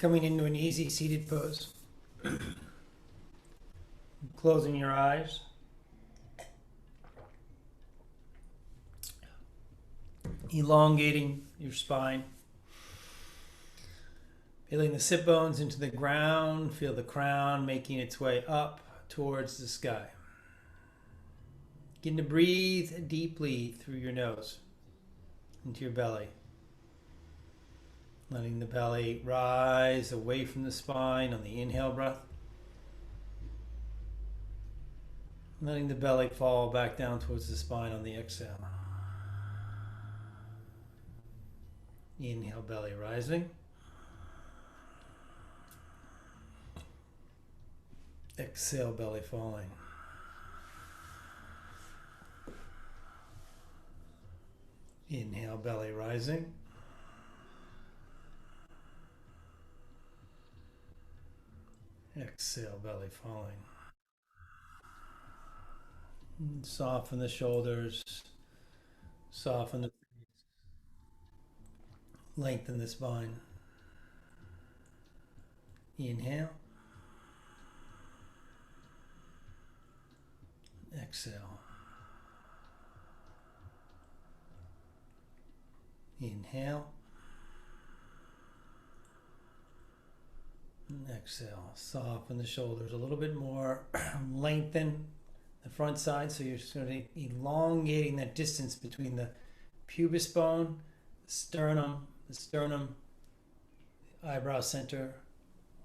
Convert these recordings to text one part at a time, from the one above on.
Coming into an easy seated pose. Closing your eyes. Elongating your spine. Feeling the sit bones into the ground. Feel the crown making its way up towards the sky. Begin to breathe deeply through your nose into your belly. Letting the belly rise away from the spine on the inhale breath. Letting the belly fall back down towards the spine on the exhale. Inhale, belly rising. Exhale, belly falling. Inhale, belly rising. Exhale, belly falling. And soften the shoulders. Soften the face. Lengthen the spine. Inhale. Exhale. Inhale. And exhale. Soften the shoulders a little bit more. Lengthen the front side, so you're sort of elongating that distance between the pubis bone, the sternum, the eyebrow center,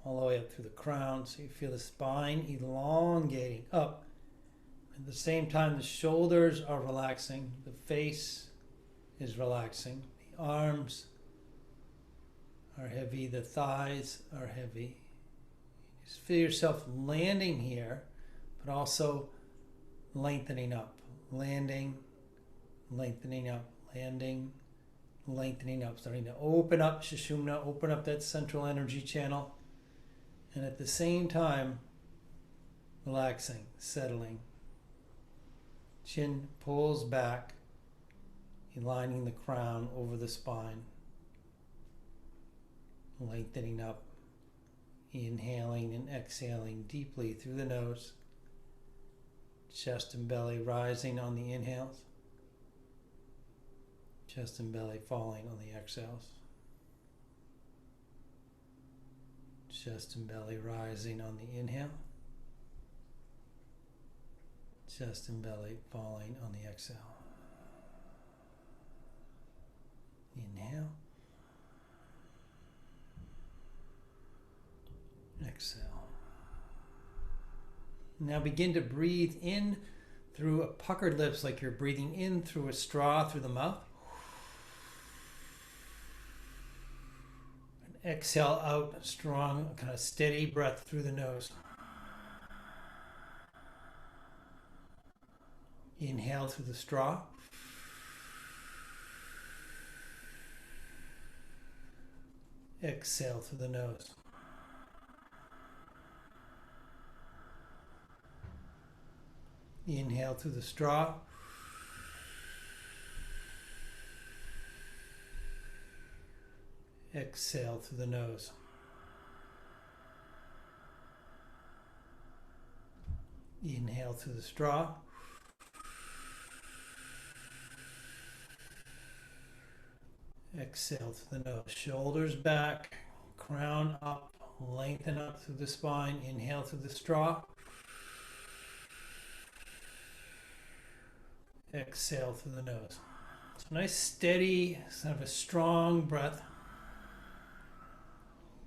all the way up through the crown. So you feel the spine elongating up. At the same time, the shoulders are relaxing, the face is relaxing, the arms are heavy, the thighs are heavy. Just feel yourself landing here, but also lengthening up, landing, lengthening up, landing, lengthening up, starting to open up Sushumna, open up that central energy channel, and at the same time, relaxing, settling. Chin pulls back, aligning the crown over the spine, lengthening up, inhaling and exhaling deeply through the nose. Chest and belly rising on the inhales. Chest and belly falling on the exhales. Chest and belly rising on the inhale. Chest and belly falling on the exhale. Inhale. Exhale. Now begin to breathe in through a puckered lips, like you're breathing in through a straw through the mouth. And exhale out, strong, kind of steady breath through the nose. Inhale through the straw. Exhale through the nose. Inhale through the straw. Exhale through the nose. Inhale through the straw. Exhale through the nose. Shoulders back, crown up, lengthen up through the spine. Inhale through the straw. Exhale through the nose. So nice, steady, kind of a strong breath.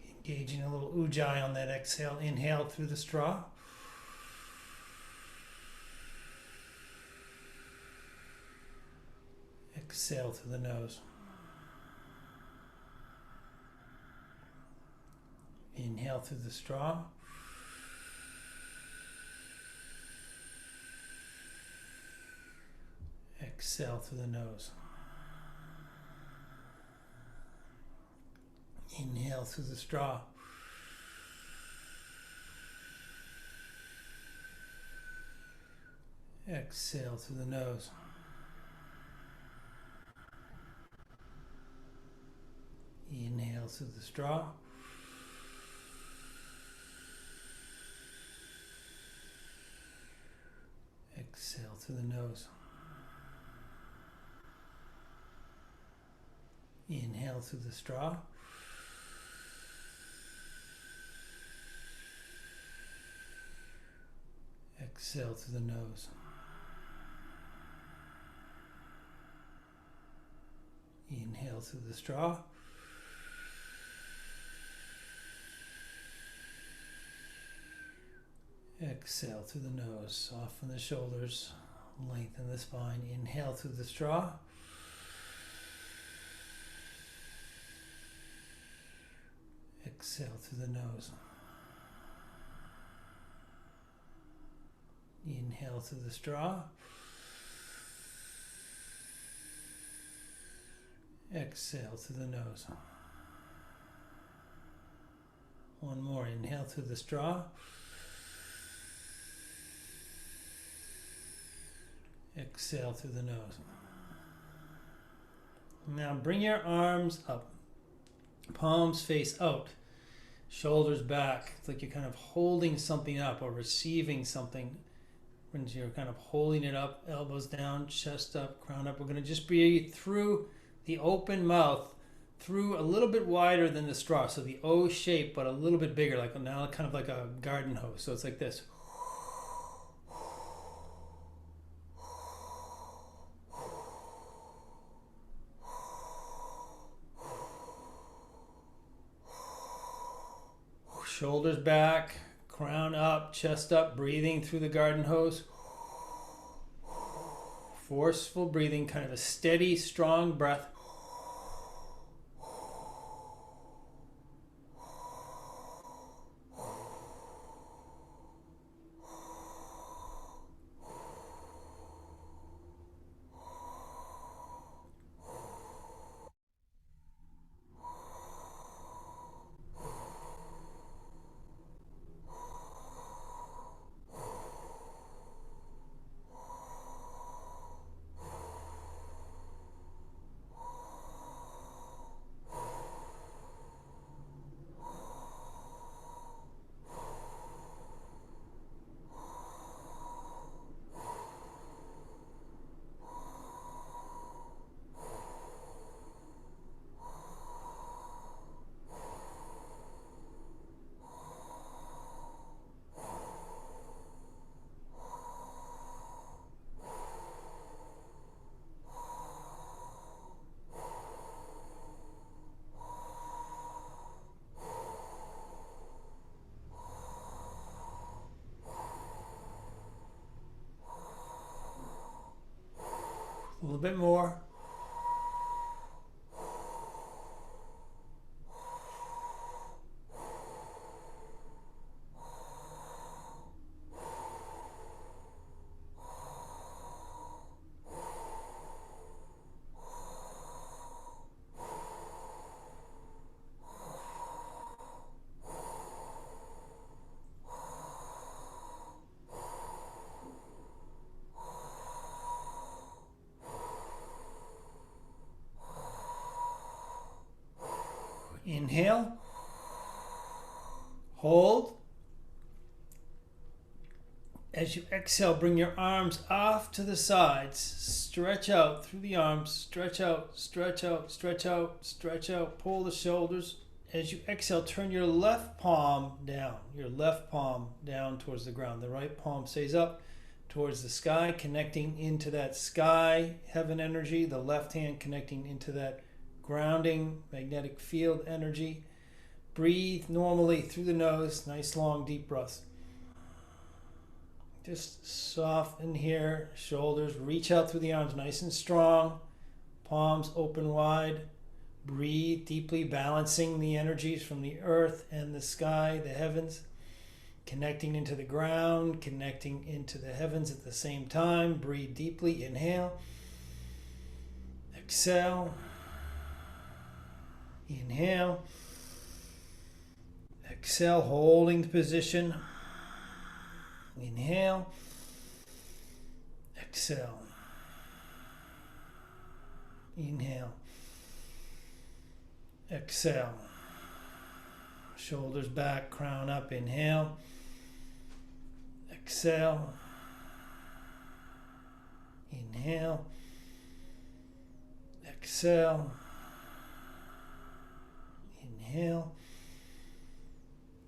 Engaging a little ujjayi on that exhale. Inhale through the straw. Exhale through the nose. Inhale through the straw. Exhale through the nose. Inhale through the straw. Exhale through the nose. Inhale through the straw. through the nose. Inhale through the straw. Exhale through the nose. Inhale through the straw. Exhale through the nose. Soften the shoulders. Lengthen the spine. Inhale through the straw. Exhale through the nose. Inhale through the straw. Exhale through the nose. One more. Inhale through the straw. Exhale through the nose. Now bring your arms up. Palms face out. Shoulders back. It's like you're kind of holding something up or receiving something. When you're kind of holding it up, elbows down, chest up, crown up. We're going to just breathe through the open mouth, through a little bit wider than the straw. So the O shape, but a little bit bigger, like now kind of like a garden hose. So it's like this. Shoulders back, crown up, chest up, breathing through the garden hose. Forceful breathing, kind of a steady, strong breath. A little bit more. Inhale, hold. As you exhale, bring your arms off to the sides. Stretch out through the arms. Stretch out, stretch out, stretch out, stretch out. Pull the shoulders. As you exhale, turn your left palm down. Your left palm down towards the ground. The right palm stays up towards the sky, connecting into that sky, heaven energy. The left hand connecting into that grounding magnetic field energy. Breathe normally through the nose. Nice long deep breaths. Just soften here. Shoulders reach out through the arms nice and strong. Palms open wide. Breathe deeply, balancing the energies from the earth and the sky, the heavens. Connecting into the ground, connecting into the heavens at the same time. Breathe deeply. Inhale. Exhale. Inhale. Exhale, holding the position. Inhale. Exhale. Inhale. Exhale. Shoulders back, crown up. Inhale. Exhale. Inhale. Exhale. Inhale.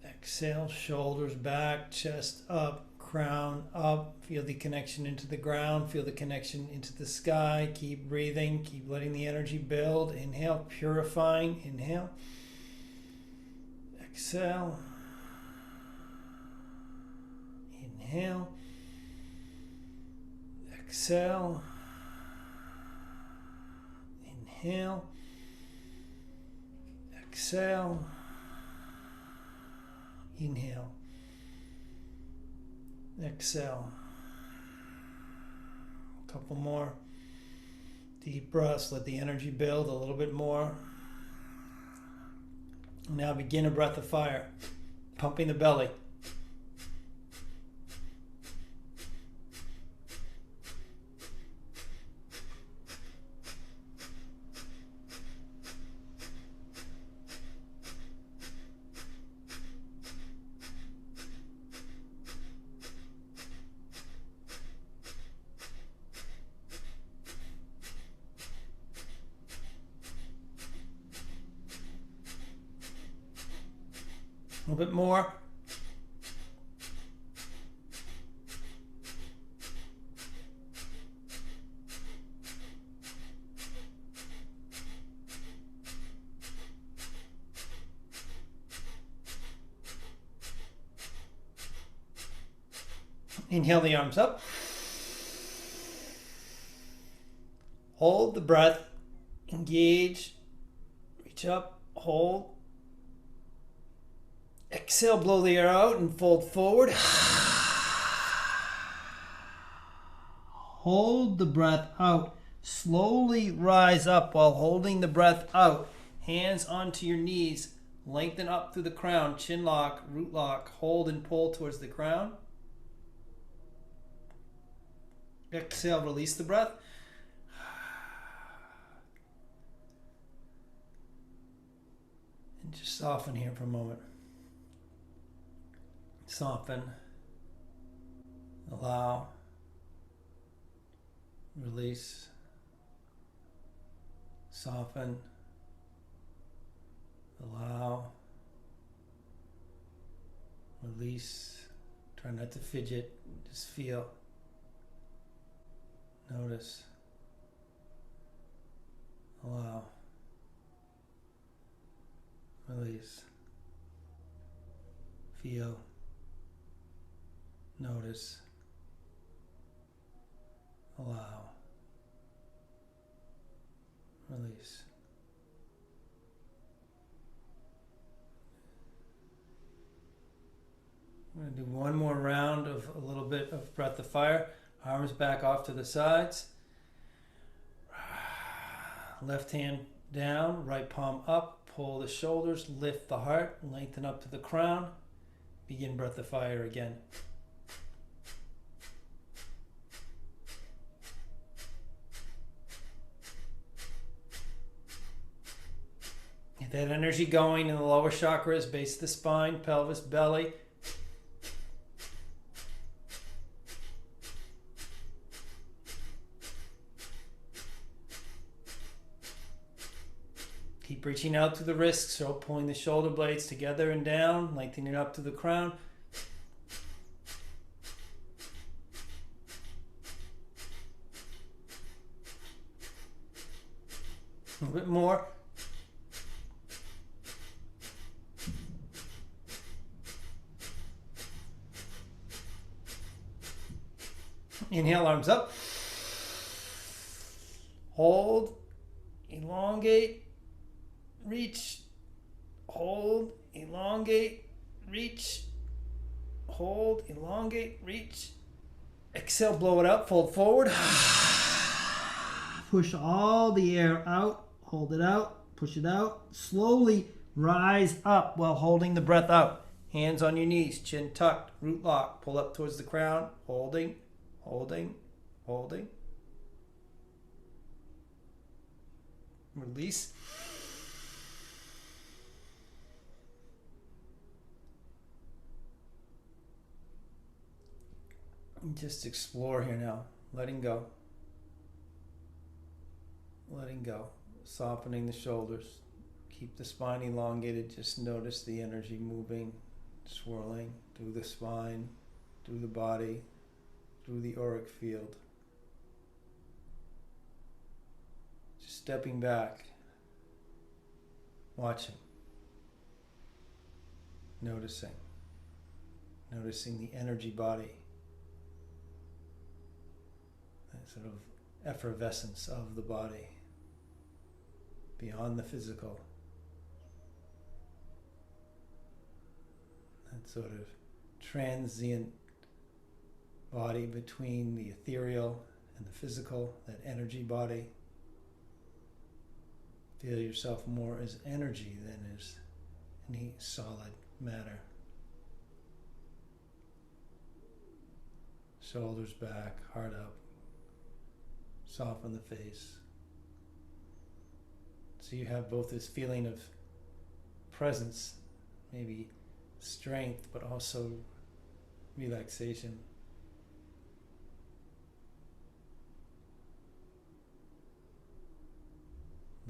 Exhale. Shoulders back, chest up, crown up. Feel the connection into the ground. Feel the connection into the sky. Keep breathing. Keep letting the energy build. Inhale. Purifying. Inhale. Exhale. Inhale. Exhale. Inhale. Exhale. Inhale. Exhale. A couple more deep breaths. Let the energy build a little bit more. Now begin a breath of fire, pumping the belly. A little bit more. Inhale the arms up. Hold the breath. Engage. Reach up. Hold. Exhale, blow the air out and fold forward. Hold the breath out. Slowly rise up while holding the breath out. Hands onto your knees. Lengthen up through the crown. Chin lock, root lock. Hold and pull towards the crown. Exhale, release the breath. And just soften here for a moment. Soften, allow, release, soften, allow, release. Try not to fidget, just feel, notice, allow, release, feel. Notice, allow, release. I'm going to do one more round of a little bit of breath of fire. Arms back off to the sides. Left hand down, right palm up. Pull the shoulders, lift the heart, lengthen up to the crown. Begin breath of fire again. Get that energy going in the lower chakras, base of the spine, pelvis, belly. Keep reaching out through the wrists, so pulling the shoulder blades together and down, lengthening up to the crown. A little bit more. Inhale, arms up. Hold, elongate, reach, hold, elongate, reach, hold, elongate, reach. Exhale, blow it up, fold forward. Push all the air out, hold it out, push it out. Slowly rise up while holding the breath out. Hands on your knees, chin tucked, root lock, pull up towards the crown, holding, holding, holding. Release. And just explore here now, letting go. letting go, softening the shoulders. Keep the spine elongated. Just notice the energy moving, swirling through the spine, through the body, through the auric field. Just stepping back, watching, noticing the energy body, that sort of effervescence of the body beyond the physical. That sort of transient body between the ethereal and the physical, that energy body. Feel yourself more as energy than as any solid matter. Shoulders back, heart up. Soften the face. So you have both this feeling of presence, maybe strength, but also relaxation.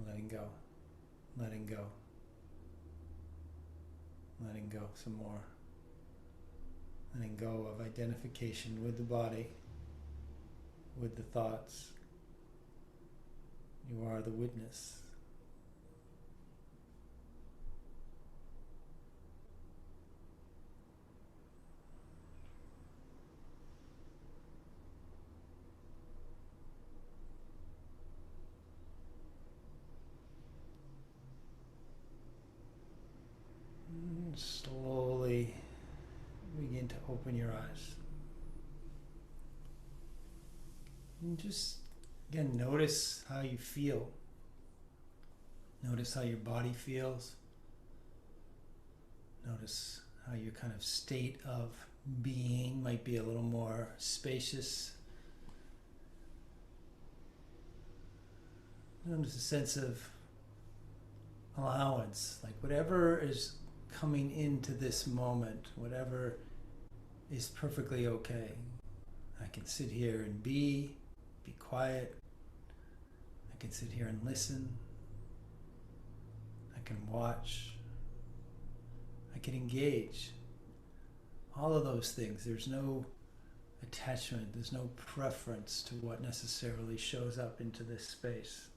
Letting go, letting go, letting go some more. Letting go of identification with the body, with the thoughts. You are the witness. Slowly begin to open your eyes. And just, again, notice how you feel. Notice how your body feels. Notice how your kind of state of being might be a little more spacious. Notice a sense of allowance, like whatever is coming into this moment, whatever is perfectly okay. I can sit here and be quiet. I can sit here and listen. I can watch. I can engage. All of those things. There's no attachment. There's no preference to what necessarily shows up into this space.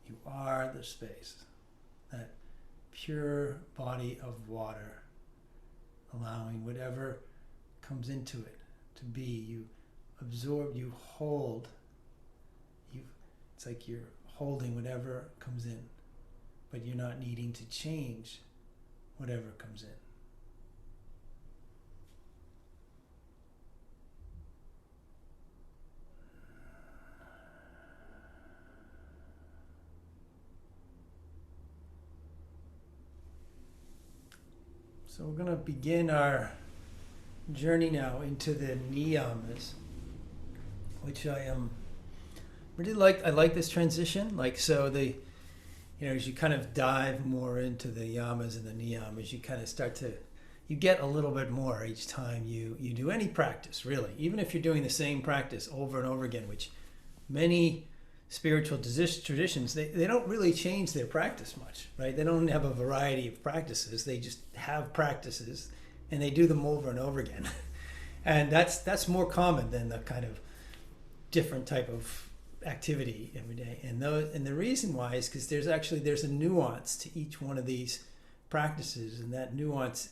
You are the space. That pure body of water, allowing whatever comes into it to be. You absorb, you hold. It's like you're holding whatever comes in, but you're not needing to change whatever comes in. So we're going to begin our journey now into the niyamas, which I like this transition. As you kind of dive more into the yamas and the niyamas, you kind of you get a little bit more each time you do any practice, really. Even if you're doing the same practice over and over again, which many spiritual traditions, they don't really change their practice much, right? They don't have a variety of practices. They just have practices and they do them over and over again. And that's more common than the kind of different type of activity every day. And the reason why is because there's a nuance to each one of these practices, and that nuance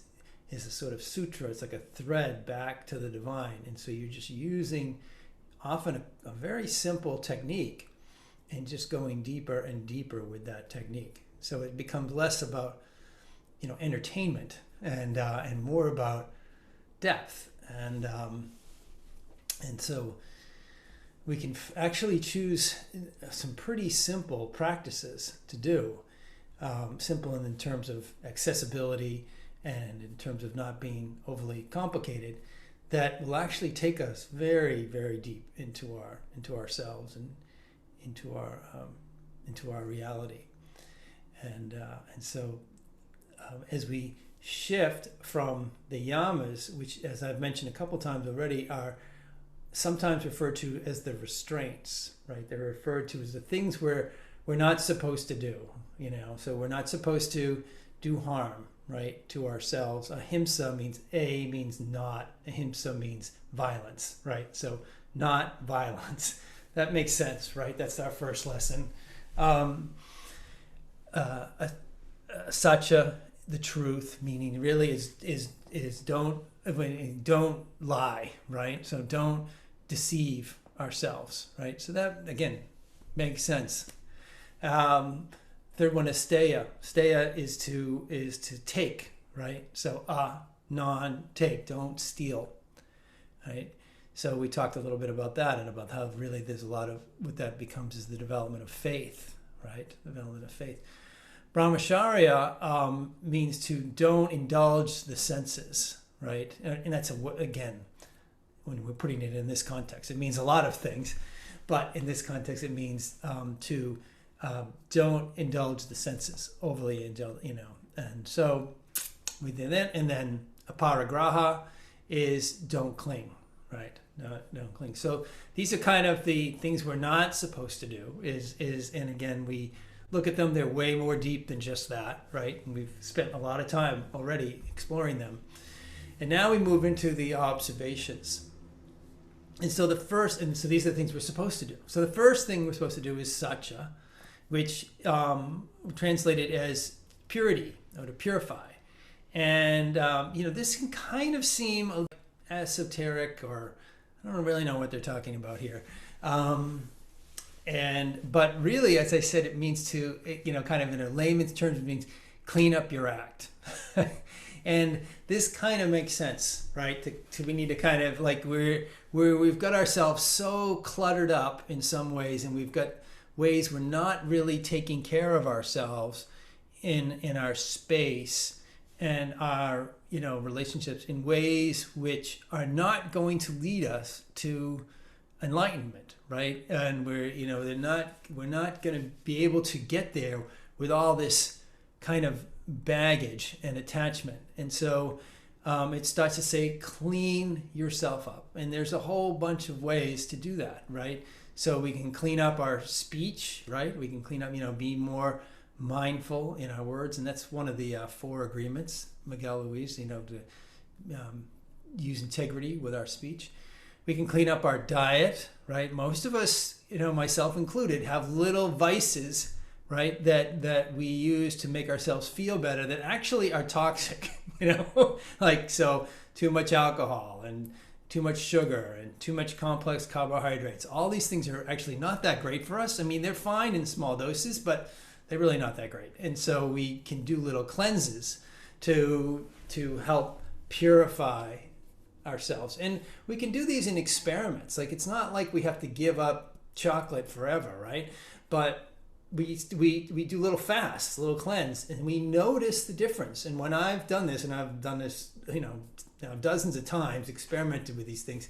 is a sort of sutra. It's like a thread back to the divine. And so you're just using often a very simple technique and just going deeper and deeper with that technique. So it becomes less about, entertainment and more about depth. And so we can actually choose some pretty simple practices to do. Simple in terms of accessibility and in terms of not being overly complicated, that will actually take us very, very deep into ourselves and into our reality. And so as we shift from the yamas, which, as I've mentioned a couple times already, are sometimes referred to as the restraints, right? They're referred to as the things we're not supposed to do, So we're not supposed to do harm, right, to ourselves. Ahimsa means not. Ahimsa means violence, right? So not violence. That makes sense, right? That's our first lesson. Saucha, the truth, meaning really is don't lie, right? So don't deceive ourselves, right? So that again makes sense. Third one is steya. Steya is to take, right? So non take, don't steal, right? So we talked a little bit about that and about how really there's a lot of what that becomes is the development of faith, right? Development of faith. Brahmacharya means to don't indulge the senses, right? And that's, again, when we're putting it in this context, it means a lot of things. But in this context, it means to don't indulge the senses, overly indulge, And so we did that. And then aparigraha is don't cling, right? Don't cling. So these are kind of the things we're not supposed to do. And again, we look at them, they're way more deep than just that, right? And we've spent a lot of time already exploring them. And now we move into the observations. And so these are the things we're supposed to do. So the first thing we're supposed to do is Saucha, which translated as purity, or to purify. And, this can kind of seem esoteric, or I don't really know what they're talking about here. But really, as I said, it means to, kind of in a layman's terms, it means clean up your act. And this kind of makes sense, right? We need to kind of we've got ourselves so cluttered up in some ways, and we've got ways we're not really taking care of ourselves in our space and our relationships in ways which are not going to lead us to enlightenment, right? And we're not going to be able to get there with all this kind of baggage and attachment. And so it starts to say clean yourself up, and there's a whole bunch of ways to do that, right? So we can clean up our speech, right? We can clean up, be more mindful in our words, and that's one of the 4 agreements, Miguel Luis, to use integrity with our speech. We can clean up our diet, right? Most of us, myself included, have little vices, right, that we use to make ourselves feel better that actually are toxic, so too much alcohol and too much sugar and too much complex carbohydrates. All these things are actually not that great for us. I mean, they're fine in small doses, but they're really not that great. And so we can do little cleanses to help purify ourselves. And we can do these in experiments. It's not like we have to give up chocolate forever, right? But we do little fasts, little cleanse, and we notice the difference. And when I've done this, and I've done this, now dozens of times, experimented with these things,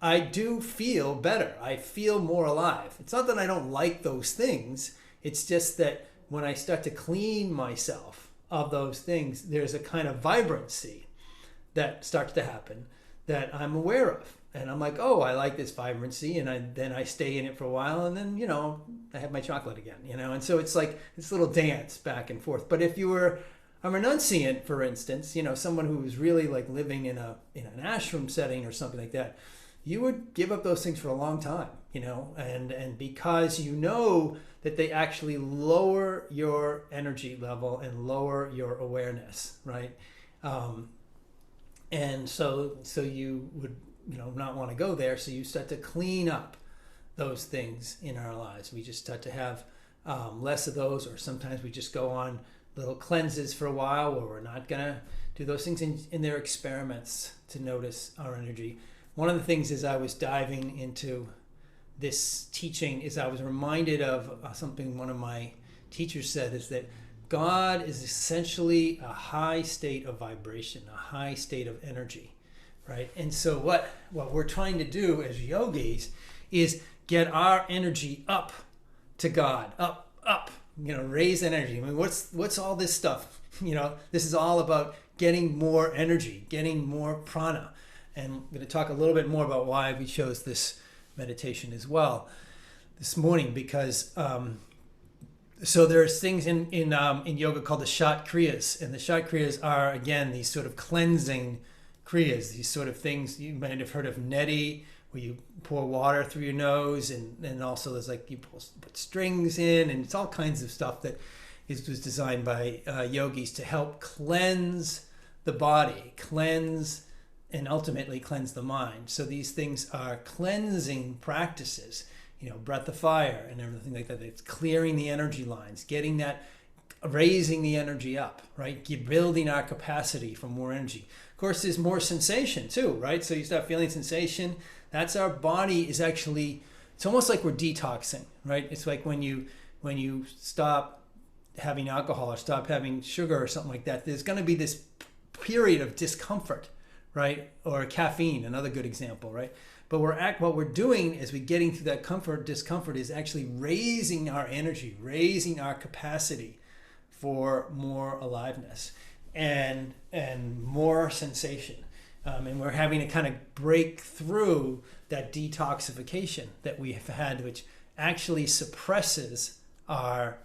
I do feel better. I feel more alive. It's not that I don't like those things. It's just that when I start to clean myself of those things, there's a kind of vibrancy that starts to happen that I'm aware of. And I'm like, oh, I like this vibrancy. And then I stay in it for a while. And then, I have my chocolate again, And so it's like this little dance back and forth. But if you were a renunciant, for instance, someone who was really living in an ashram setting or something like that, you would give up those things for a long time, and because that they actually lower your energy level and lower your awareness, right? And so you would, not want to go there. So you start to clean up those things in our lives. We just start to have less of those, or sometimes we just go on little cleanses for a while where we're not going to do those things in their experiments to notice our energy. One of the things as I was diving into this teaching is I was reminded of something one of my teachers said, is that God is essentially a high state of vibration, a high state of energy, right? And so what we're trying to do as yogis is get our energy up to God, up, raise energy. I mean, what's all this stuff? This is all about getting more energy, getting more prana. And I'm going to talk a little bit more about why we chose this meditation as well this morning, because so there's things in yoga called the Shat Kriyas, and the Shat Kriyas are, again, these sort of cleansing Kriyas, these sort of things. You might have heard of neti, where you pour water through your nose, and also there's like you put strings in, and it's all kinds of stuff that was designed by yogis to help cleanse the body, cleanse and ultimately cleanse the mind. So these things are cleansing practices, breath of fire and everything like that. It's clearing the energy lines, getting that, raising the energy up, right? Building our capacity for more energy. Of course, there's more sensation too, right? So you start feeling sensation. That's our body is actually, it's almost like we're detoxing, right? It's like when you stop having alcohol or stop having sugar or something like that, there's going to be this period of discomfort, right? Or caffeine, another good example, right? But what we're doing as we're getting through that discomfort is actually raising our energy, raising our capacity for more aliveness and more sensation. And we're having to kind of break through that detoxification that we have had, which actually suppresses our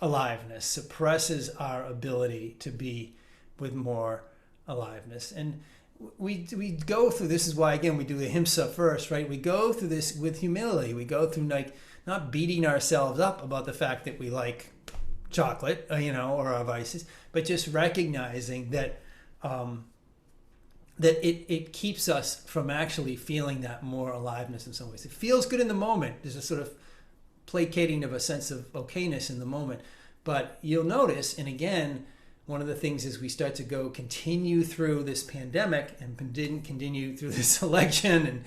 aliveness, suppresses our ability to be with more aliveness. And we go through, this is why, again, we do the himsa first, right? We go through this with humility. We go through, like, not beating ourselves up about the fact that we like chocolate, or our vices, but just recognizing that that it keeps us from actually feeling that more aliveness in some ways. It feels good in the moment. There's a sort of placating of a sense of okayness in the moment. But you'll notice, and again, one of the things is we start to continue through this pandemic and didn't continue through this election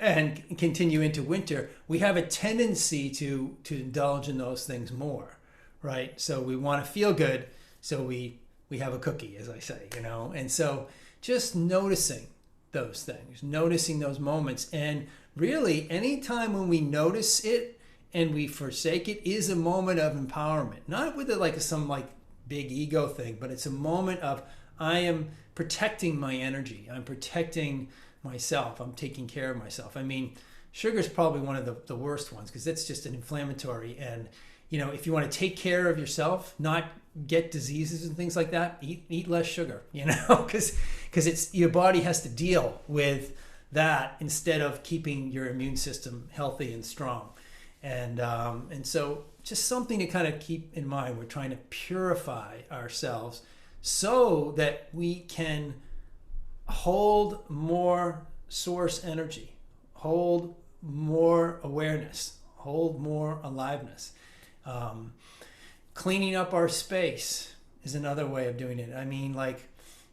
and continue into winter, we have a tendency to indulge in those things more, right? So we want to feel good, so we have a cookie, as I say, and so just noticing those things, noticing those moments, and really anytime when we notice it and we forsake it is a moment of empowerment, not with some big ego thing, but it's a moment of, I am protecting my energy, I'm protecting myself, I'm taking care of myself. I mean, sugar is probably one of the worst ones, because it's just an inflammatory, and if you want to take care of yourself, not get diseases and things like that, eat less sugar, because it's, your body has to deal with that instead of keeping your immune system healthy and strong. And so just something to kind of keep in mind. We're trying to purify ourselves so that we can hold more source energy, hold more awareness, hold more aliveness. Cleaning up our space is another way of doing it. I mean,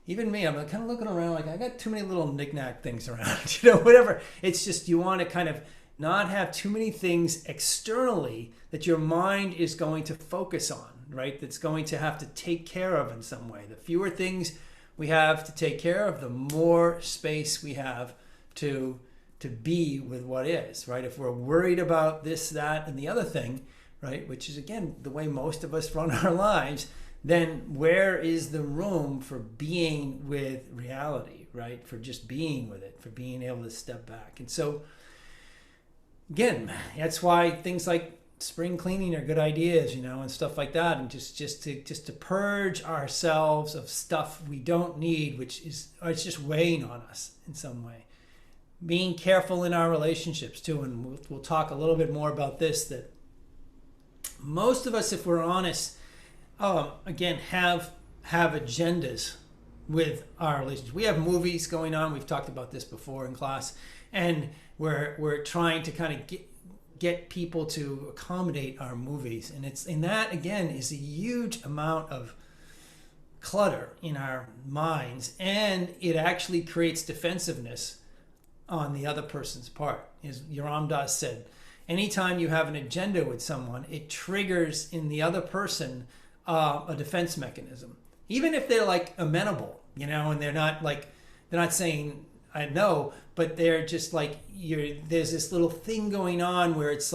even me, I'm kind of looking around, I got too many little knick-knack things around, whatever. It's just, you want to kind of not have too many things externally that your mind is going to focus on, right? That's going to have to take care of in some way. The fewer things we have to take care of, the more space we have to be with what is, right? If we're worried about this, that, and the other thing, right, which is, again, the way most of us run our lives, then where is the room for being with reality, right? For just being with it, for being able to step back. And so, again, that's why things like spring cleaning are good ideas, and stuff like that, and just to purge ourselves of stuff we don't need, which is, or it's just weighing on us in some way. Being careful in our relationships too, and we'll talk a little bit more about this, that most of us, if we're honest, again, have agendas with our relationships. We have movies going on. We've talked about this before in class, and we're trying to kind of get people to accommodate our movies, and that again is a huge amount of clutter in our minds, and it actually creates defensiveness on the other person's part. As Ram Dass said, anytime you have an agenda with someone, it triggers in the other person a defense mechanism. Even if they're amenable, and they're not saying I know, but they're just there's this little thing going on where it's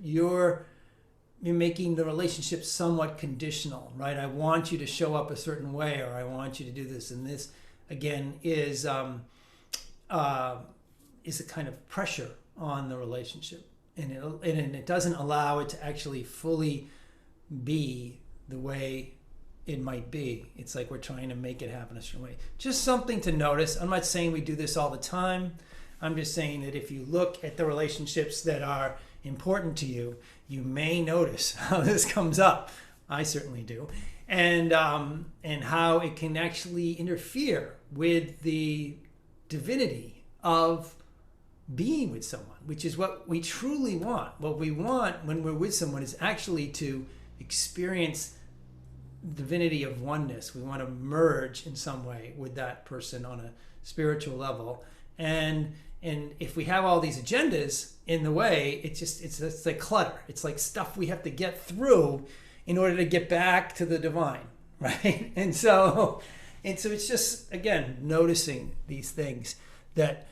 you're making the relationship somewhat conditional, right? I want you to show up a certain way, or I want you to do this, and this again is is a kind of pressure on the relationship, and it doesn't allow it to actually fully be the way it might be. It's like we're trying to make it happen a certain way. Just something to notice. I'm not saying we do this all the time. I'm just saying that if you look at the relationships that are important to you, you may notice how this comes up. I certainly do. And how it can actually interfere with the divinity of being with someone, which is what we truly want. What we want when we're with someone is actually to experience divinity of oneness. We want to merge in some way with that person on a spiritual level. And if we have all these agendas in the way, it's like clutter. It's like stuff we have to get through in order to get back to the divine, right? And so it's just, again, noticing these things that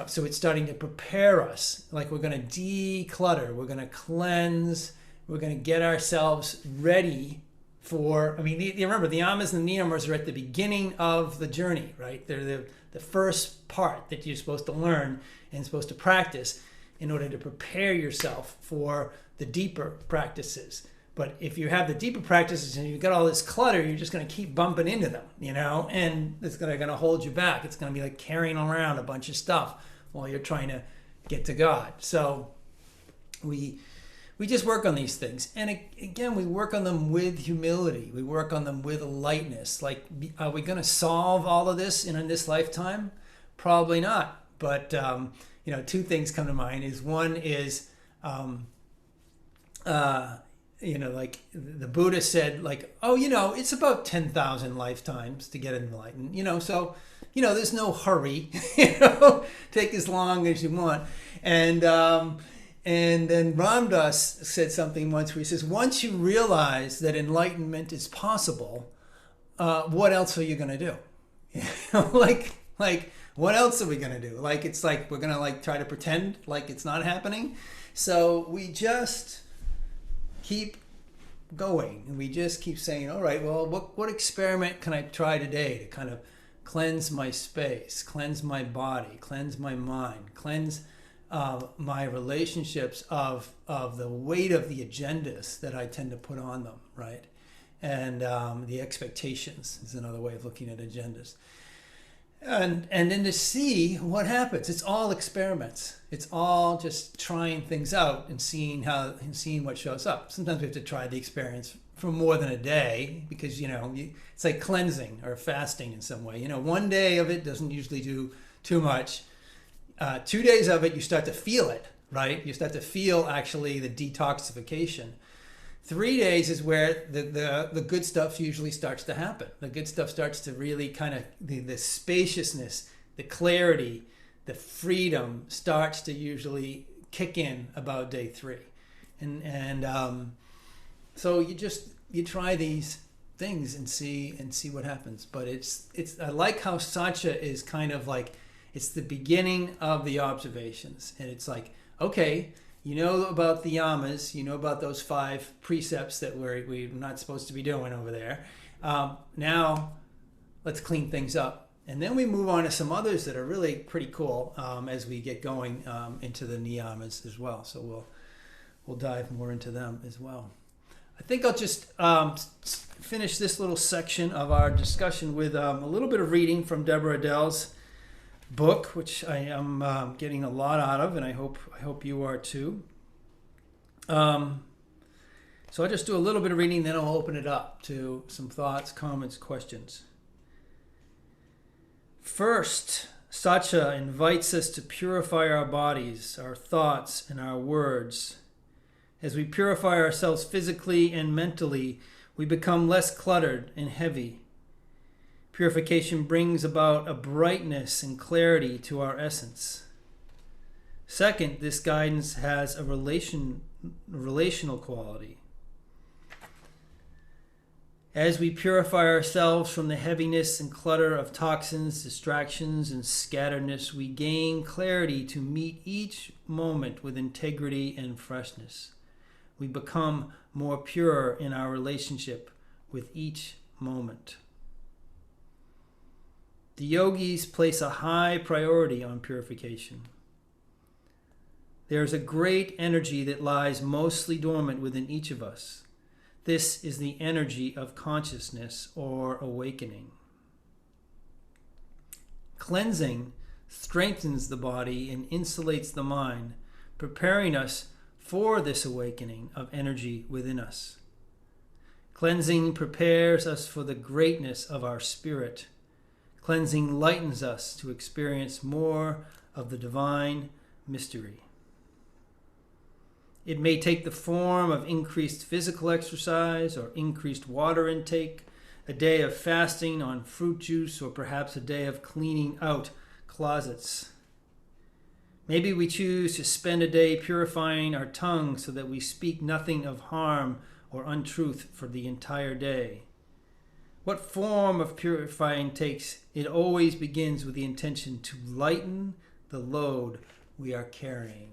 so it's starting to prepare us. Like we're going to declutter, we're going to cleanse, we're going to get ourselves ready for, I mean, you remember the yamas and the niyamas are at the beginning of the journey, right? They're the first part that you're supposed to learn and supposed to practice in order to prepare yourself for the deeper practices. But if you have the deeper practices and you've got all this clutter, you're just going to keep bumping into them, and it's going to hold you back. It's going to be like carrying around a bunch of stuff while you're trying to get to God. So we just work on these things. And again, we work on them with humility. We work on them with lightness. Like, are we going to solve all of this in this lifetime? Probably not. But, two things come to mind. One is, like the Buddha said, like, it's about 10,000 lifetimes to get enlightened, so, there's no hurry, take as long as you want. And then Ram Dass said something once where he says, once you realize that enlightenment is possible, what else are you going to do? Like, what else are we going to do? Like, it's like, we're going to like try to pretend like it's not happening. So we just keep going, and we just keep saying, all right, well, what experiment can I try today to kind of cleanse my space, cleanse my body, cleanse my mind, cleanse my relationships of the weight of the agendas that I tend to put on them, right? And the expectations is another way of looking at agendas. And then to see what happens. It's all experiments. It's all just trying things out and seeing what shows up. Sometimes we have to try the experience for more than a day because, it's like cleansing or fasting in some way. One day of it doesn't usually do too much. 2 days of it, you start to feel it, right? You start to feel actually the detoxification. 3 days is where the good stuff usually starts to happen. The good stuff starts to really kind of, the spaciousness, the clarity, the freedom starts to usually kick in about day 3. And so you try these things and see what happens. But it's I like how Saucha is kind of like, it's the beginning of the observations. And it's like, okay, you know about the yamas, you know about those 5 precepts that we're not supposed to be doing over there. Now, let's clean things up. And then we move on to some others that are really pretty cool as we get going into the niyamas as well. So we'll dive more into them as well. I think I'll just finish this little section of our discussion with a little bit of reading from Deborah Adele's book, which I am getting a lot out of, and I hope you are too. So I'll just do a little bit of reading, then I'll open it up to some thoughts, comments, questions. First, Saucha invites us to purify our bodies, our thoughts, and our words. As we purify ourselves physically and mentally, we become less cluttered and heavy. Purification brings about a brightness and clarity to our essence. Second, this guidance has a relational quality. As we purify ourselves from the heaviness and clutter of toxins, distractions, and scatteredness, we gain clarity to meet each moment with integrity and freshness. We become more pure in our relationship with each moment. The yogis place a high priority on purification. There is a great energy that lies mostly dormant within each of us. This is the energy of consciousness or awakening. Cleansing strengthens the body and insulates the mind, preparing us for this awakening of energy within us. Cleansing prepares us for the greatness of our spirit. Cleansing lightens us to experience more of the divine mystery. It may take the form of increased physical exercise or increased water intake, a day of fasting on fruit juice, or perhaps a day of cleaning out closets. Maybe we choose to spend a day purifying our tongue so that we speak nothing of harm or untruth for the entire day. What form of purifying takes, it always begins with the intention to lighten the load we are carrying.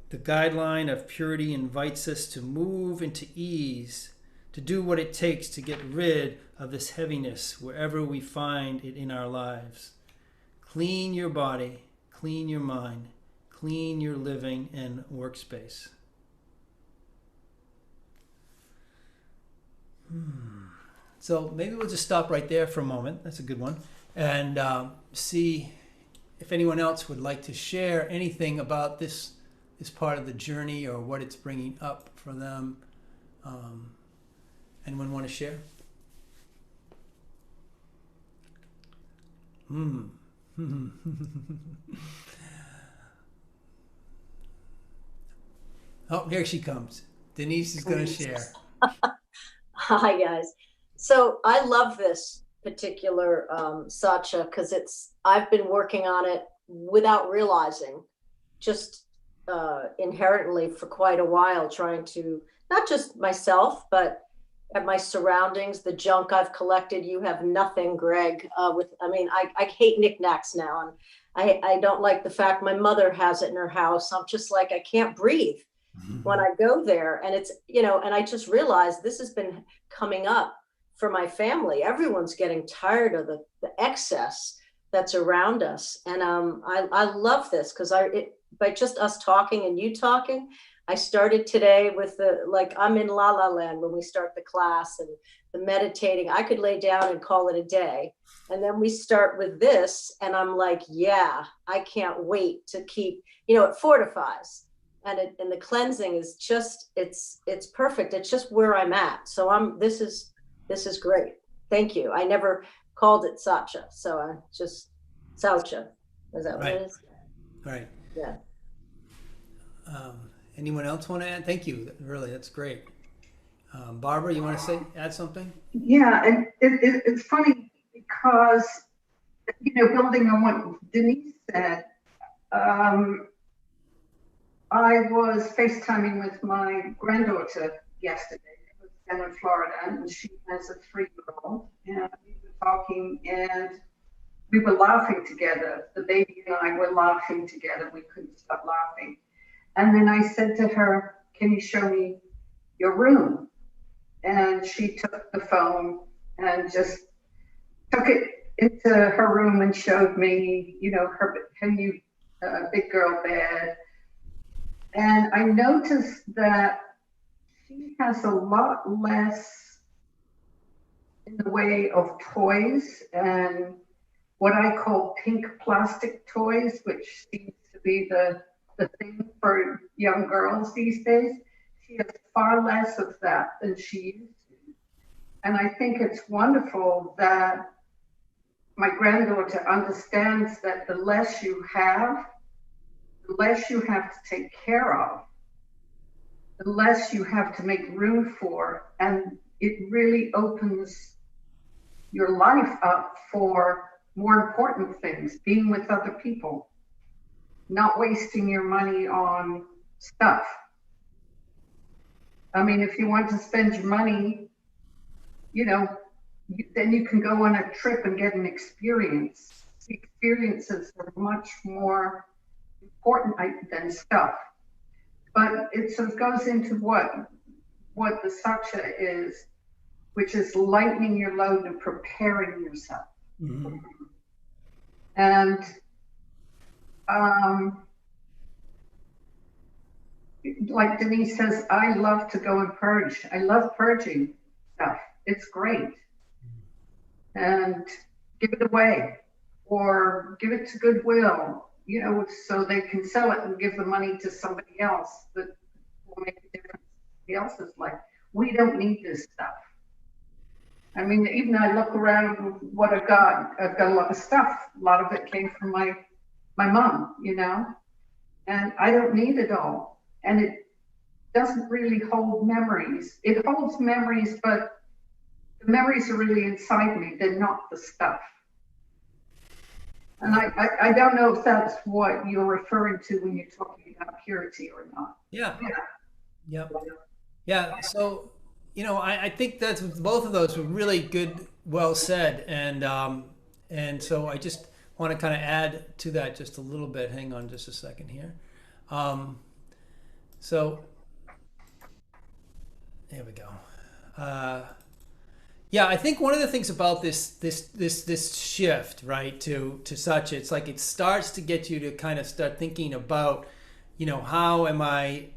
The guideline of purity invites us to move into ease, to do what it takes to get rid of this heaviness wherever we find it in our lives. Clean your body, clean your mind, clean your living and workspace. So maybe we'll just stop right there for a moment. That's a good one. And see if anyone else would like to share anything about this part of the journey or what it's bringing up for them. Anyone want to share? Oh, here she comes. Denise is going to share. Hi, guys. So I love this particular Saucha because I've been working on it without realizing, just inherently for quite a while, trying to, not just myself, but at my surroundings, the junk I've collected. You have nothing, Greg. I hate knickknacks now. And I don't like the fact my mother has it in her house. I'm just like, I can't breathe when I go there. And it's, and I just realized this has been coming up for my family. Everyone's getting tired of the excess that's around us. And I love this because by just us talking and you talking, I started today with I'm in La La Land when we start the class and the meditating. I could lay down and call it a day. And then we start with this and I'm like, yeah, I can't wait to keep, it fortifies. And the cleansing is just, it's perfect. It's just where I'm at. So this is great. Thank you. I never called it Saucha. So I just, Saucha. Is that what it is? Right. Yeah. Anyone else want to add? Thank you. Really, that's great. Barbara, you want to add something? Yeah, and it's funny because, building on what Denise said, I was FaceTiming with my granddaughter yesterday. I was down in Florida, and she has a 3-year-old. And we were talking, and we were laughing together. The baby and I were laughing together. We couldn't stop laughing. And then I said to her, "Can you show me your room?" And she took the phone and just took it into her room and showed me, her new big girl bed. And I noticed that she has a lot less in the way of toys and what I call pink plastic toys, which seems to be the thing for young girls these days. She has far less of that than she used to. And I think it's wonderful that my granddaughter understands that the less you have to take care of, the less you have to make room for. And it really opens your life up for more important things, being with other people, not wasting your money on stuff. I mean, if you want to spend your money, then you can go on a trip and get an experience. The experiences are much more important than stuff. But it sort of goes into what the Saucha is which is lightening your load and preparing yourself. Mm-hmm. And like Denise says, I love to go and purge. I love purging stuff. It's great. And give it away or give it to Goodwill, you know, so they can sell it and give the money to somebody else that will make a difference in somebody else's life. We don't need this stuff. I mean, even I look around with what I've got a lot of stuff. A lot of it came from my mom, you know, and I don't need it all. And it doesn't really hold memories. It holds memories, but the memories are really inside me. They're not the stuff. And I don't know if that's what you're referring to when you're talking about purity or not. Yeah. Yeah. So, you know, I think that's both of those were really good, well said. And so I just want to kind of add to that just a little bit. Hang on just a second here. So there we go. Yeah, I think one of the things about this shift, right, to Saucha, it's like it starts to get you to kind of start thinking about, you know, how am I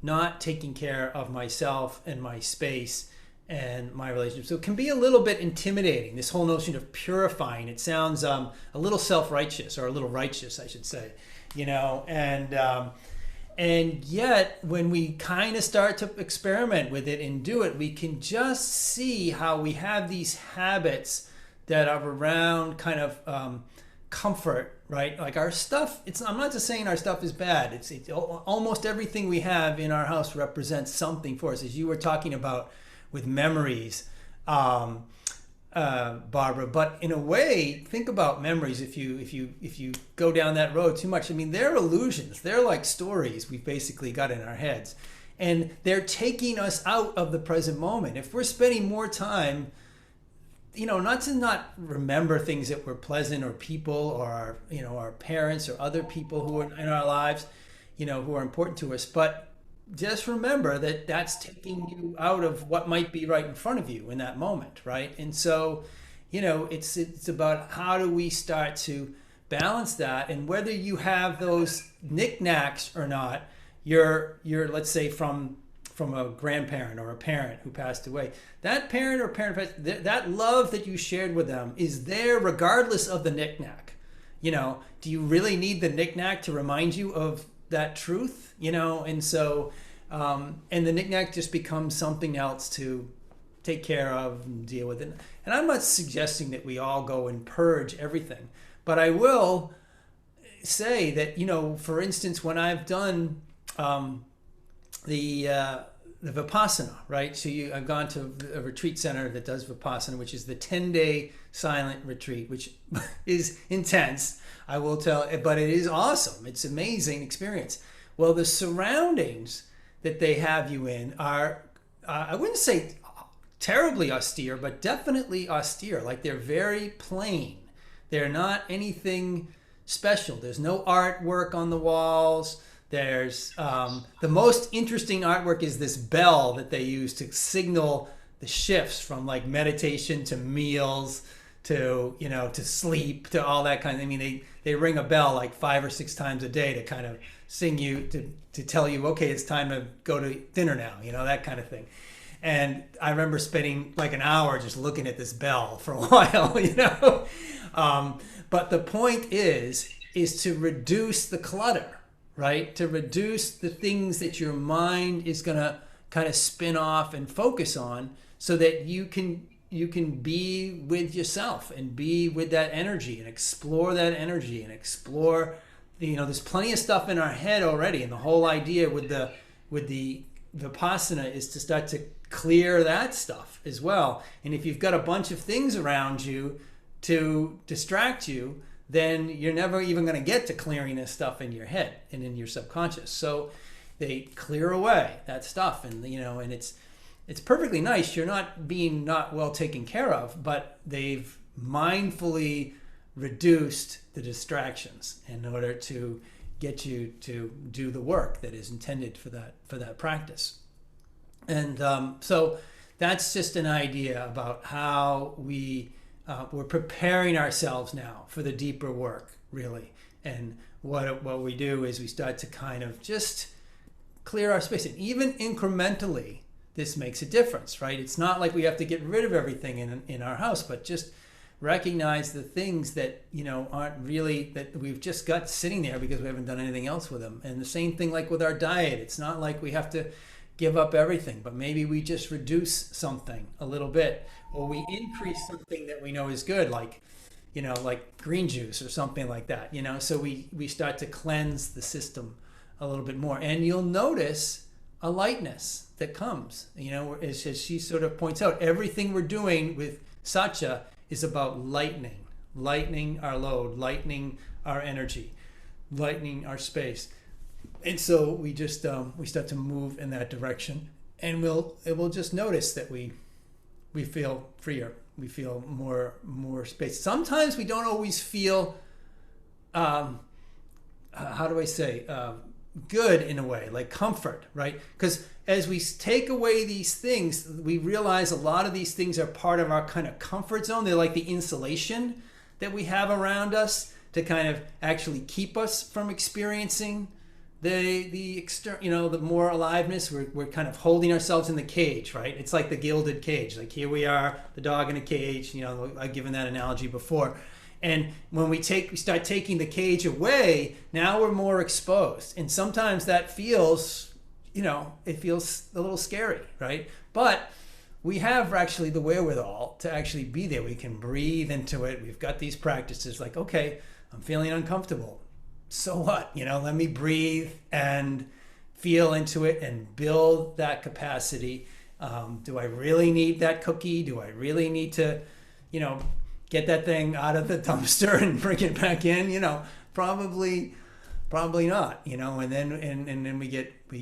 not taking care of myself and my space and my relationship. So it can be a little bit intimidating, this whole notion of purifying. It sounds a little self-righteous, or a little righteous, I should say, you know, and yet when we kind of start to experiment with it and do it, we can just see how we have these habits that are around kind of comfort, right? Like our stuff, I'm not just saying our stuff is bad. It's almost everything we have in our house represents something for us, as you were talking about with memories, Barbara. But in a way, think about memories. If you go down that road too much, I mean, they're illusions. They're like stories we've basically got in our heads, and they're taking us out of the present moment. If we're spending more time, you know, not to not remember things that were pleasant, or people, or our, you know, our parents or other people who are in our lives, you know, who are important to us, but just remember that that's taking you out of what might be right in front of you in that moment, right? And so, you know, it's about how do we start to balance that, and whether you have those knickknacks or not, you're let's say from a grandparent or a parent who passed away, that parent or parent, that love that you shared with them is there regardless of the knickknack. You know, do you really need the knickknack to remind you of that truth? You know, and so and the knickknack just becomes something else to take care of and deal with it. And I'm not suggesting that we all go and purge everything, but I will say that, you know, for instance, when I've done the Vipassana, right? So I've gone to a retreat center that does Vipassana, which is the 10-day silent retreat, which is intense, I will tell, but it is awesome. It's an amazing experience. Well, the surroundings that they have you in are, I wouldn't say terribly austere, but definitely austere. Like, they're very plain. They're not anything special. There's no artwork on the walls. There's the most interesting artwork is this bell that they use to signal the shifts from like meditation to meals to, you know, to sleep, to all that kind of, I mean, they ring a bell like 5 or 6 times a day to kind of sing you, to tell you, okay, it's time to go to dinner now, you know, that kind of thing. And I remember spending like an hour just looking at this bell for a while, you know. But the point is to reduce the clutter, right? To reduce the things that your mind is going to kind of spin off and focus on, so that you can be with yourself and be with that energy and explore that energy and explore, you know, there's plenty of stuff in our head already. And the whole idea with the Vipassana is to start to clear that stuff as well. And if you've got a bunch of things around you to distract you, then you're never even going to get to clearing this stuff in your head and in your subconscious. So they clear away that stuff, and, you know, and it's perfectly nice. You're not being not well taken care of, but they've mindfully reduced the distractions in order to get you to do the work that is intended for that practice. And so that's just an idea about how we're preparing ourselves now for the deeper work, really. And what we do is we start to kind of just clear our space. And even incrementally, this makes a difference, right? It's not like we have to get rid of everything in our house, but just recognize the things that, aren't really, that we've just got sitting there because we haven't done anything else with them. And the same thing like with our diet. It's not like we have to give up everything, but maybe we just reduce something a little bit, or we increase something that we know is good, like green juice or something like that, so we start to cleanse the system a little bit more. And you'll notice a lightness that comes, as she sort of points out, everything we're doing with Saucha is about lightening our load, lightening our energy, lightening our space. And so we just we start to move in that direction, and we'll just notice that we feel freer, we feel more space. Sometimes we don't always feel good in a way, like comfort, right? Because as we take away these things, we realize a lot of these things are part of our kind of comfort zone. They're like the insulation that we have around us to kind of actually keep us from experiencing the more aliveness. We're kind of holding ourselves in the cage, right? It's like the gilded cage. Like here we are, the dog in a cage. I've given that analogy before. And when we start taking the cage away, now we're more exposed. And sometimes that feels, it feels a little scary, right? But we have actually the wherewithal to actually be there. We can breathe into it. We've got these practices like, okay, I'm feeling uncomfortable. So what? Let me breathe and feel into it and build that capacity. Do I really need that cookie? Do I really need to, get that thing out of the dumpster and bring it back in? Probably not. And then we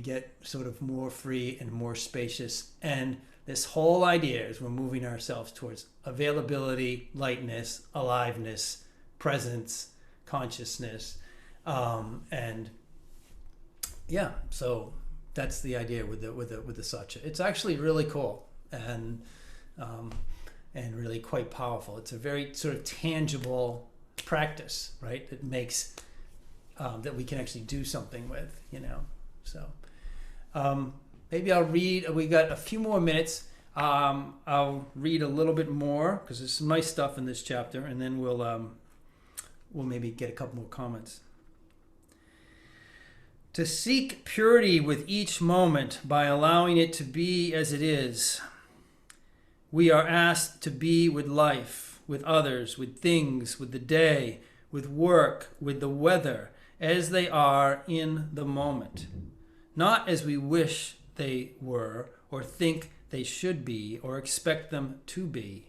get sort of more free and more spacious. And this whole idea is we're moving ourselves towards availability, lightness, aliveness, presence, consciousness. So that's the idea with the Saucha. It's actually really cool and really quite powerful. It's a very sort of tangible practice, right? That makes that we can actually do something with, So maybe I'll read. We got a few more minutes. I'll read a little bit more because there's some nice stuff in this chapter, and then we'll maybe get a couple more comments. To seek purity with each moment by allowing it to be as it is. We are asked to be with life, with others, with things, with the day, with work, with the weather, as they are in the moment. Not as we wish they were, or think they should be, or expect them to be.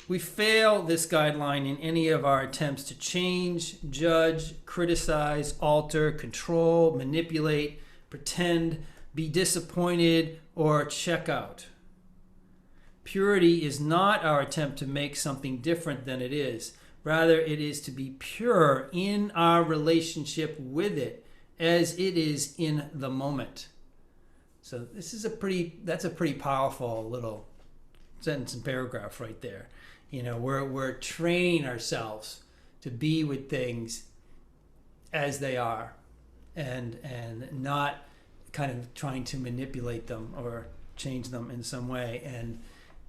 We fail this guideline in any of our attempts to change, judge, criticize, alter, control, manipulate, pretend, be disappointed, or check out. Purity is not our attempt to make something different than it is. Rather, it is to be pure in our relationship with it as it is in the moment. So that's a pretty powerful little sentence and paragraph right there. We're training ourselves to be with things as they are and not kind of trying to manipulate them or change them in some way,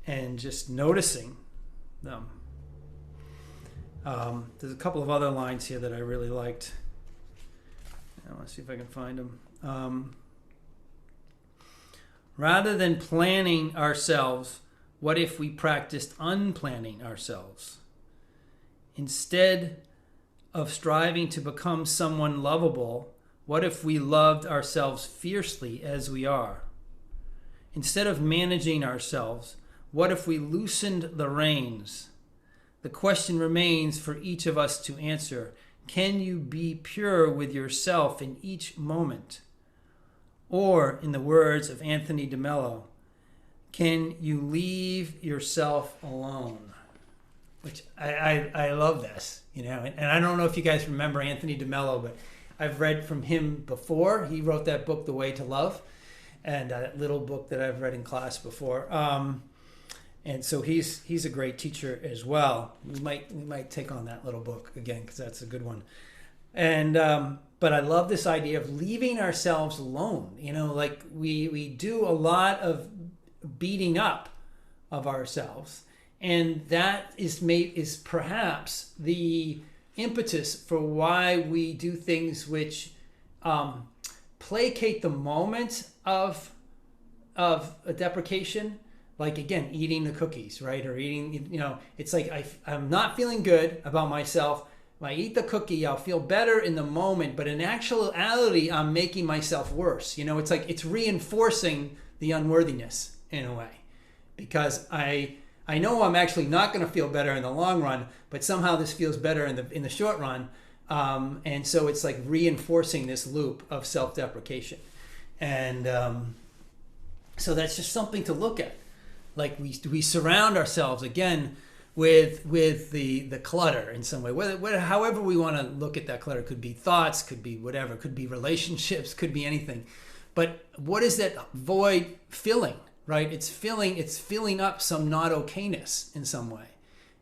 and just noticing them. There's a couple of other lines here that I really liked. I want to see if I can find them. Rather than planning ourselves, what if we practiced unplanning ourselves? Instead of striving to become someone lovable, what if we loved ourselves fiercely as we are? Instead of managing ourselves, what if we loosened the reins? The question remains for each of us to answer. Can you be pure with yourself in each moment? Or, in the words of Anthony DeMello, can you leave yourself alone? Which I love this, and I don't know if you guys remember Anthony DeMello, but I've read from him before. He wrote that book, The Way to Love. and that little book that I've read in class before. And so he's a great teacher as well. We might take on that little book again, because that's a good one. And but I love this idea of leaving ourselves alone. Like we do a lot of beating up of ourselves, and that is perhaps the impetus for why we do things which placate the moment of a deprecation. Like, again, eating the cookies, right? Or eating, it's like I'm not feeling good about myself. When I eat the cookie, I'll feel better in the moment, but in actuality, I'm making myself worse. It's like it's reinforcing the unworthiness in a way, because I know I'm actually not going to feel better in the long run, but somehow this feels better in the short run, and so it's like reinforcing this loop of self-deprecation, and so that's just something to look at. Like we surround ourselves again with the clutter in some way. However we want to look at that clutter, could be thoughts, could be whatever, could be relationships, could be anything. But what is that void filling? Right? It's filling up some not okayness in some way,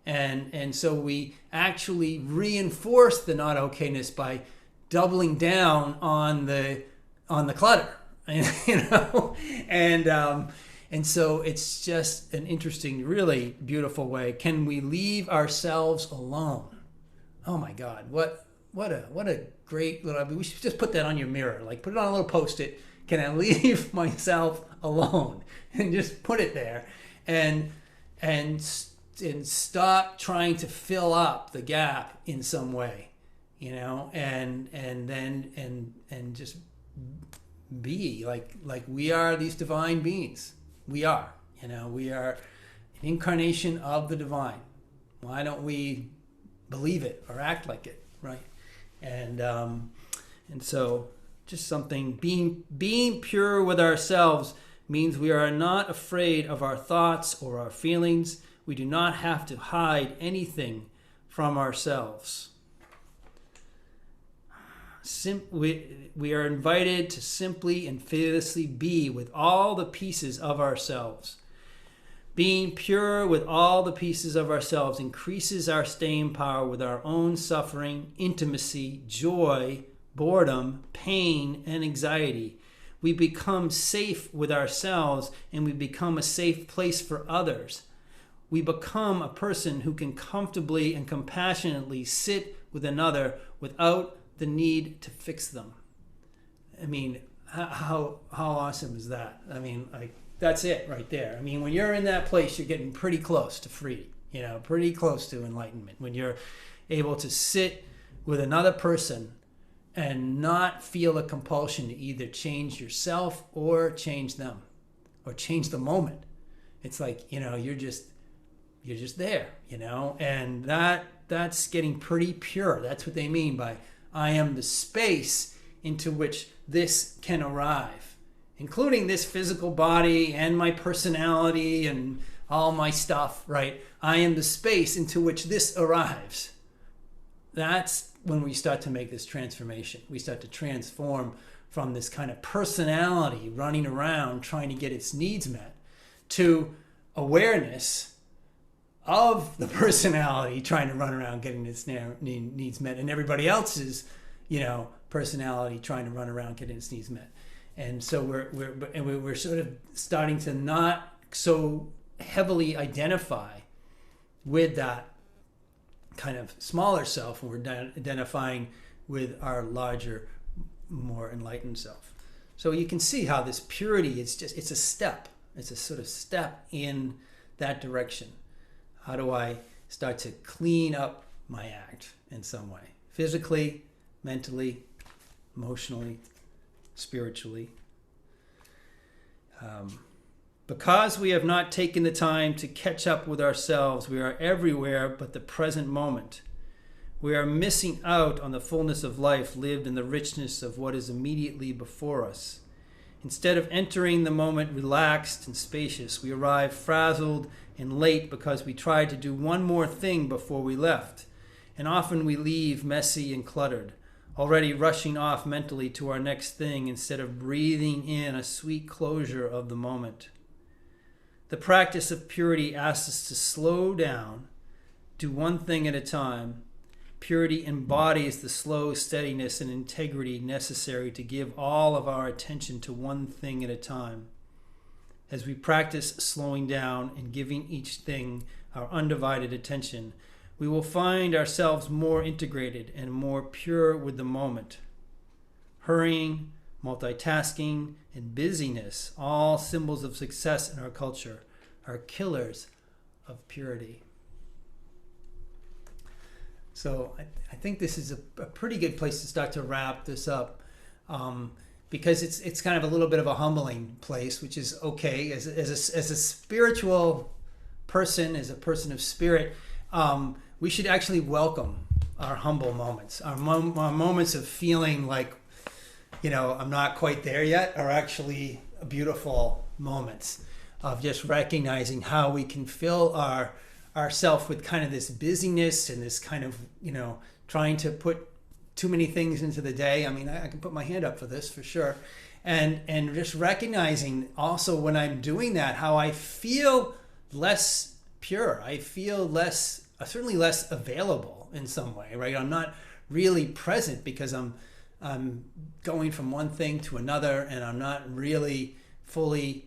and so we actually reinforce the not okayness by doubling down on the clutter, and so it's just an interesting, really beautiful way. Can we leave ourselves alone? Oh my God, what a great little. We should just put that on your mirror, like put it on a little Post-it. Can I leave myself alone? And just put it there, and stop trying to fill up the gap in some way, and just be like we are these divine beings. We are, we are an incarnation of the divine. Why don't we believe it or act like it, right? And so just something, being pure with ourselves means we are not afraid of our thoughts or our feelings. We do not have to hide anything from ourselves. We are invited to simply and fearlessly be with all the pieces of ourselves. Being pure with all the pieces of ourselves increases our staying power with our own suffering, intimacy, joy, boredom, pain, and anxiety. We become safe with ourselves, and we become a safe place for others. We become a person who can comfortably and compassionately sit with another without the need to fix them. I mean, how awesome is that? I mean, like, that's it right there. I mean, when you're in that place, you're getting pretty close to free, pretty close to enlightenment. When you're able to sit with another person and not feel a compulsion to either change yourself or change them or change the moment. It's like, you're just there, and that's getting pretty pure. That's what they mean by I am the space into which this can arrive, including this physical body and my personality and all my stuff, right? I am the space into which this arrives. That's when we start to make this transformation. We start to transform from this kind of personality running around trying to get its needs met to awareness of the personality trying to run around getting its needs met, and everybody else's, personality trying to run around getting its needs met. And so we're sort of starting to not so heavily identify with that kind of smaller self, and we're identifying with our larger, more enlightened self. So you can see how this purity it's a step. It's a sort of step in that direction. How do I start to clean up my act in some way? Physically, mentally, emotionally, spiritually. Because we have not taken the time to catch up with ourselves, we are everywhere but the present moment. We are missing out on the fullness of life lived in the richness of what is immediately before us. Instead of entering the moment relaxed and spacious, we arrive frazzled and late because we tried to do one more thing before we left. And often we leave messy and cluttered. already rushing off mentally to our next thing instead of breathing in a sweet closure of the moment. The practice of purity asks us to slow down, do one thing at a time. Purity embodies the slow steadiness and integrity necessary to give all of our attention to one thing at a time. As we practice slowing down and giving each thing our undivided attention, we will find ourselves more integrated and more pure with the moment. Hurrying, multitasking, and busyness, all symbols of success in our culture, are killers of purity. So I think this is a pretty good place to start to wrap this up, because it's kind of a little bit of a humbling place, which is okay. As a spiritual person, as a person of spirit, we should actually welcome our humble moments. Our moments of feeling like, I'm not quite there yet, are actually beautiful moments of just recognizing how we can fill ourself with kind of this busyness and this kind of, trying to put too many things into the day. I mean, I can put my hand up for this for sure. And just recognizing also when I'm doing that, how I feel less pure. I feel certainly less available in some way, right? I'm not really present because I'm going from one thing to another, and I'm not really fully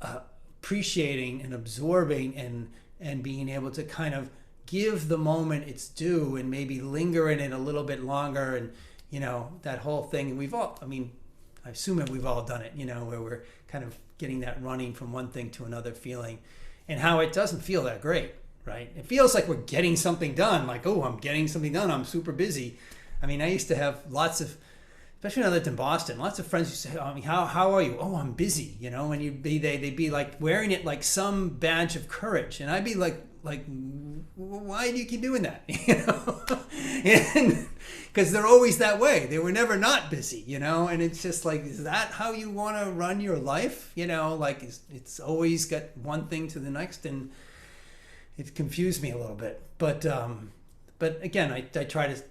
appreciating and absorbing and being able to kind of give the moment its due and maybe linger in it a little bit longer, and that whole thing. And I assume that we've all done it, where we're kind of getting that running from one thing to another feeling, and how it doesn't feel that great, right? It feels like we're getting something done, like, oh, I'm getting something done, I'm super busy. I mean, I used to have lots of, especially when I lived in Boston, lots of friends used to say, how are you? Oh, I'm busy, and they'd be like wearing it like some badge of courage. And I'd be like, why do you keep doing that? Because they're always that way. They were never not busy, and it's just like, is that how you want to run your life? It's always got one thing to the next, and it confused me a little bit. But again, I try to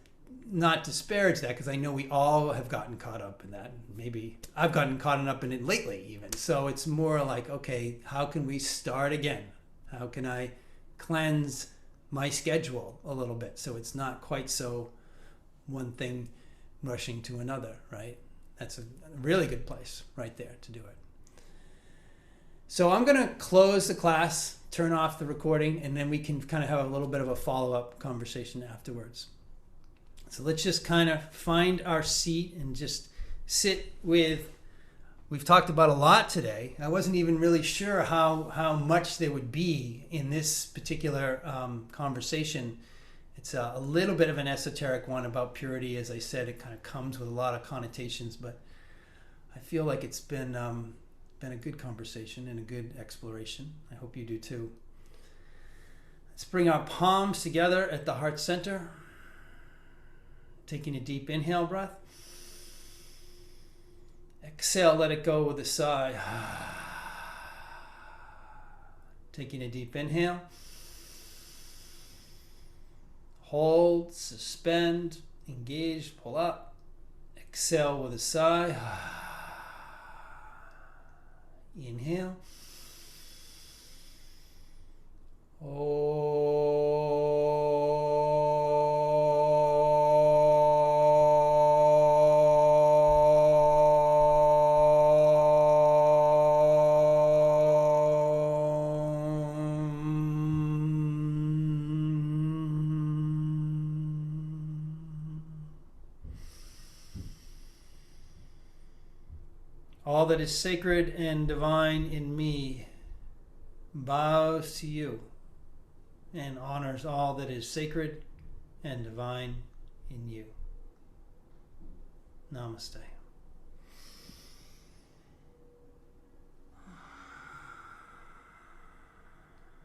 not disparage that, because I know we all have gotten caught up in that. Maybe I've gotten caught up in it lately even. So it's more like, okay, how can we start again? How can I cleanse my schedule a little bit so it's not quite so one thing rushing to another, right? That's a really good place right there to do it. So I'm going to close the class, turn off the recording, and then we can kind of have a little bit of a follow-up conversation afterwards. So let's just kind of find our seat and just sit with, we've talked about a lot today. I wasn't even really sure how much there would be in this particular conversation. It's a little bit of an esoteric one about purity. As I said, it kind of comes with a lot of connotations, but I feel like it's been a good conversation and a good exploration. I hope you do too. Let's bring our palms together at the heart center. Taking a deep inhale breath. Exhale, let it go with a sigh. Taking a deep inhale. Hold, suspend, engage, pull up. Exhale with a sigh. Inhale. All that is sacred and divine in me bows to you and honors all that is sacred and divine in you. Namaste.